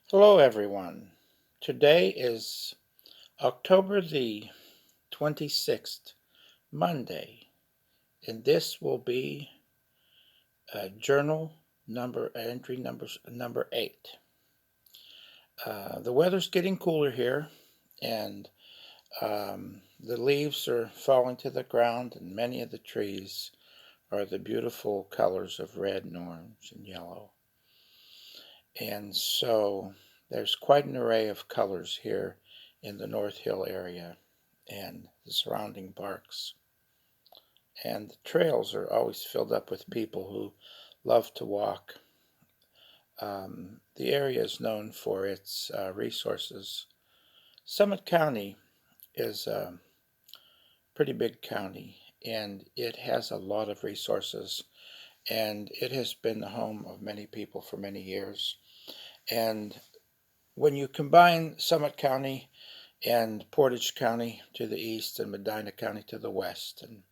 Hello, everyone. Today is October the 26th, Monday, and this will be journal number 8. The weather's getting cooler here, and the leaves are falling to the ground, and many of the trees are the beautiful colors of red and orange and yellow. And so there's quite an array of colors here in the North Hill area and the surrounding parks. And the trails are always filled up with people who love to walk. The area is known for its resources. Summit County is a pretty big county, and it has a lot of resources, and it has been the home of many people for many years. And when you combine Summit County and Portage County to the east, and Medina County to the west, and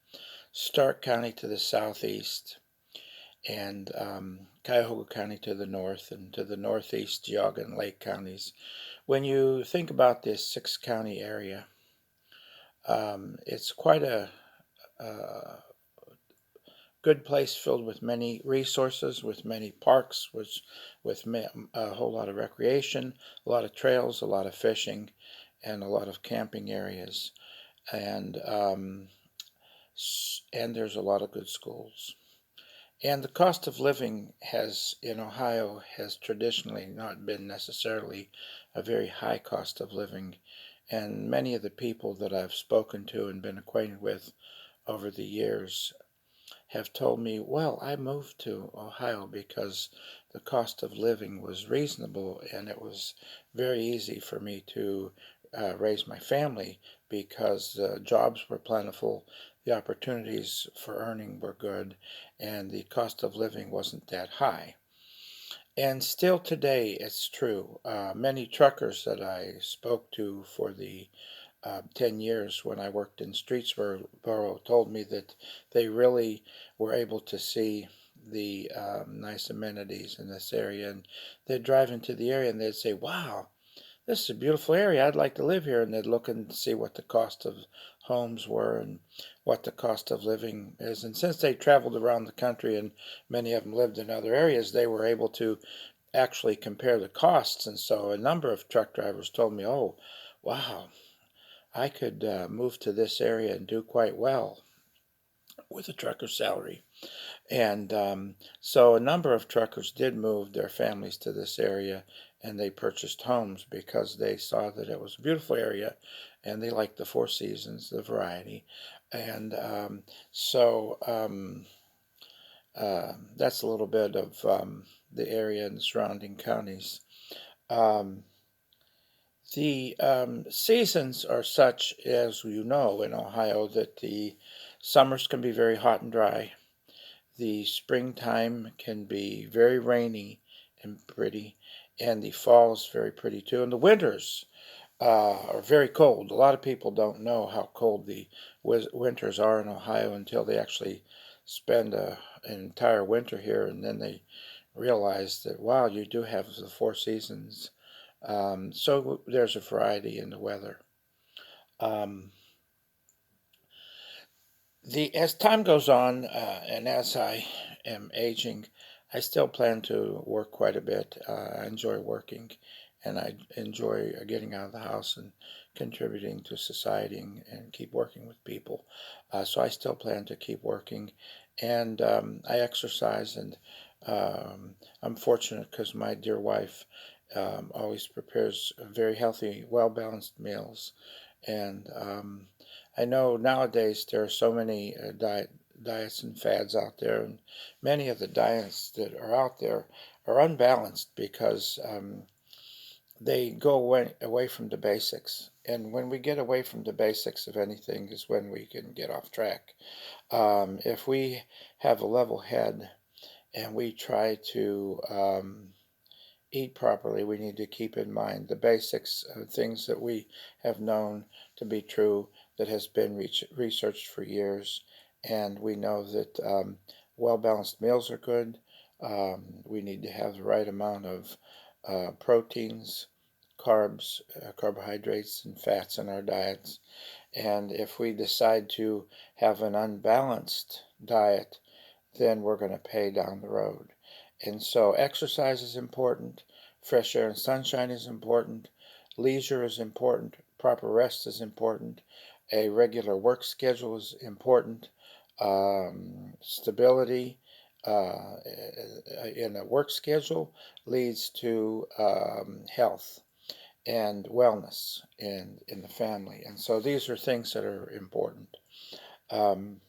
Stark County to the southeast, and Cuyahoga County to the north, and to the northeast, Geauga and Lake counties. When you think about this 6 county area, it's quite a good place filled with many resources, with many parks, with a whole lot of recreation, a lot of trails, a lot of fishing, and a lot of camping areas. And and there's a lot of good schools. And the cost of living in Ohio has traditionally not been necessarily a very high cost of living. And many of the people that I've spoken to and been acquainted with over the years have told me, well, I moved to Ohio because the cost of living was reasonable and it was very easy for me to raise my family because jobs were plentiful, the opportunities for earning were good, and the cost of living wasn't that high. And still today, it's true. Many truckers that I spoke to for the 10 years when I worked in Streetsboro told me that they really were able to see the nice amenities in this area. And they'd drive into the area and they'd say, wow, this is a beautiful area. I'd like to live here. And they'd look and see what the cost of homes were and what the cost of living is. And since they traveled around the country and many of them lived in other areas, they were able to actually compare the costs. And so a number of truck drivers told me, oh, wow, I could move to this area and do quite well with a trucker salary. And so a number of truckers did move their families to this area and they purchased homes because they saw that it was a beautiful area and they liked the four seasons, the variety. And that's a little bit of the area and the surrounding counties. Um, The seasons are such, as you know, in Ohio, that the summers can be very hot and dry. The springtime can be very rainy and pretty, and the fall is very pretty too. And the winters are very cold. A lot of people don't know how cold the winters are in Ohio until they actually spend an entire winter here, and then they realize that, wow, you do have the four seasons. So there's a variety in the weather. Um, as time goes on, and as I am aging, I still plan to work quite a bit. I enjoy working, and I enjoy getting out of the house and contributing to society and keep working with people. So I still plan to keep working, and I exercise, and I'm fortunate because my dear wife always prepares very healthy, well-balanced meals, and I know nowadays there are so many diets and fads out there, and many of the diets that are out there are unbalanced because they go away from the basics. And when we get away from the basics of anything is when we can get off track. If we have a level head and we try to eat properly, we need to keep in mind the basics of things that we have known to be true, that has been researched for years, and we know that well-balanced meals are good. We need to have the right amount of proteins, carbs, carbohydrates, and fats in our diets. And if we decide to have an unbalanced diet, then we're going to pay down the road. And so exercise is important, fresh air and sunshine is important, leisure is important, proper rest is important, a regular work schedule is important, stability in a work schedule leads to health and wellness in the family. And so these are things that are important. Um,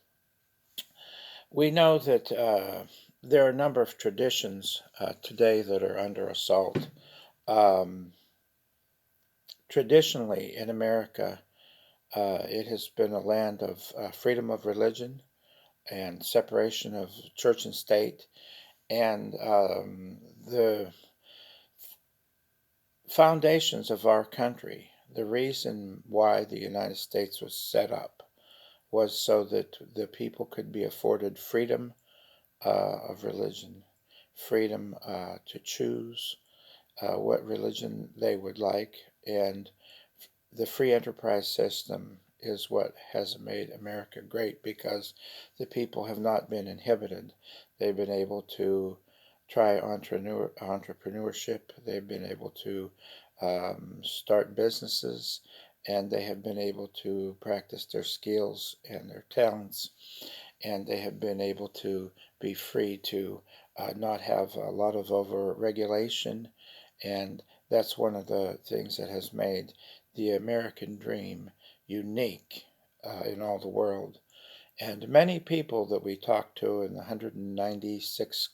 we know that there are a number of traditions today that are under assault. Um, Traditionally in America, it has been a land of freedom of religion and separation of church and state. And the foundations of our country, the reason why the United States was set up was so that the people could be afforded freedom of religion, freedom to choose what religion they would like, and the free enterprise system is what has made America great because the people have not been inhibited. They've been able to try entrepreneurship, they've been able to start businesses, and they have been able to practice their skills and their talents, and they have been able to be free to not have a lot of over regulation. And that's one of the things that has made the American dream unique in all the world. And many people that we talk to in the 196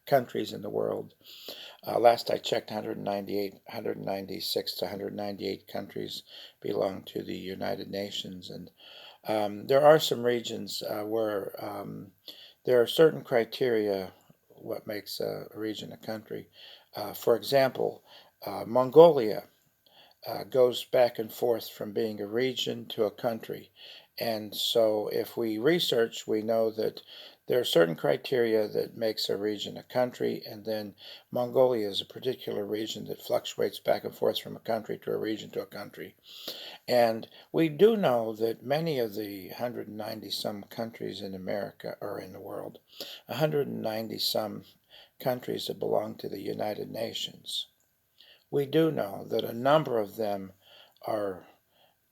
countries in the world, last I checked, 196 to 198 countries belong to the United Nations. And there are some regions where there are certain criteria what makes a region a country. For example, Mongolia goes back and forth from being a region to a country. And so if we research, we know that there are certain criteria that makes a region a country, and then Mongolia is a particular region that fluctuates back and forth from a country to a region to a country. And we do know that many of the 190 some countries in America or in the world, 190 some countries that belong to the United Nations, we do know that a number of them are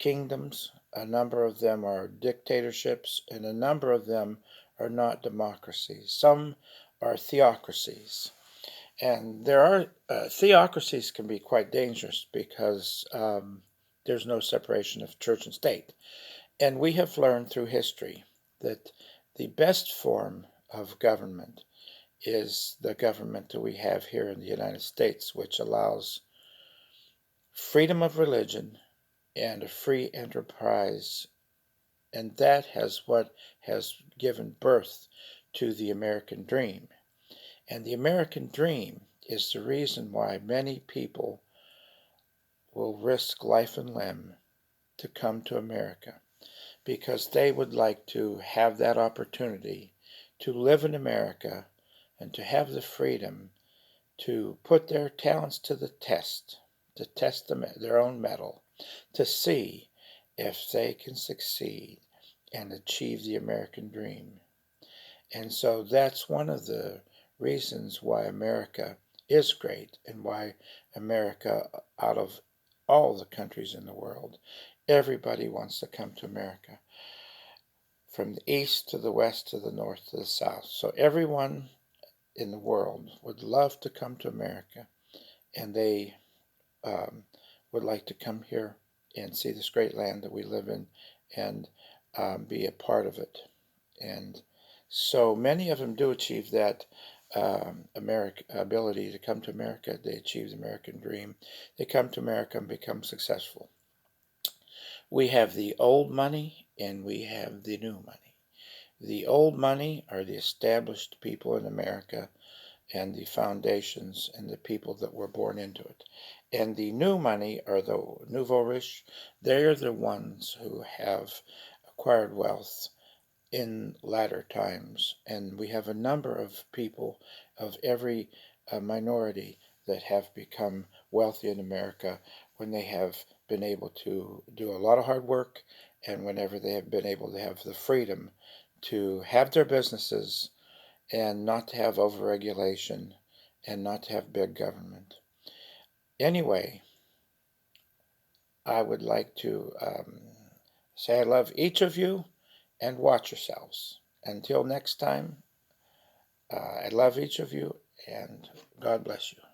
kingdoms, a number of them are dictatorships, and a number of them are not democracies. Some are theocracies. And there are theocracies can be quite dangerous because there's no separation of church and state. And we have learned through history that the best form of government is the government that we have here in the United States, which allows freedom of religion and a free enterprise. And that has what has given birth to the American dream. And the American dream is the reason why many people will risk life and limb to come to America because they would like to have that opportunity to live in America and to have the freedom to put their talents to the test, to test their own mettle, to see if they can succeed and achieve the American dream. And so that's one of the reasons why America is great and why America, out of all the countries in the world, everybody wants to come to America, from the east to the west to the north to the south. So everyone in the world would love to come to America, and they um, would like to come here and see this great land that we live in and be a part of it. And so many of them do achieve that ability to come to America. They achieve the American dream. They come to America and become successful. We have the old money and we have the new money. The old money are the established people in America and the foundations and the people that were born into it. And the new money are the nouveau riche. They're the ones who have acquired wealth in latter times. And we have a number of people of every minority that have become wealthy in America when they have been able to do a lot of hard work, and whenever they have been able to have the freedom to have their businesses and not to have overregulation and not to have big government. Anyway, I would like to say I love each of you and watch yourselves. Until next time, I love each of you and God bless you.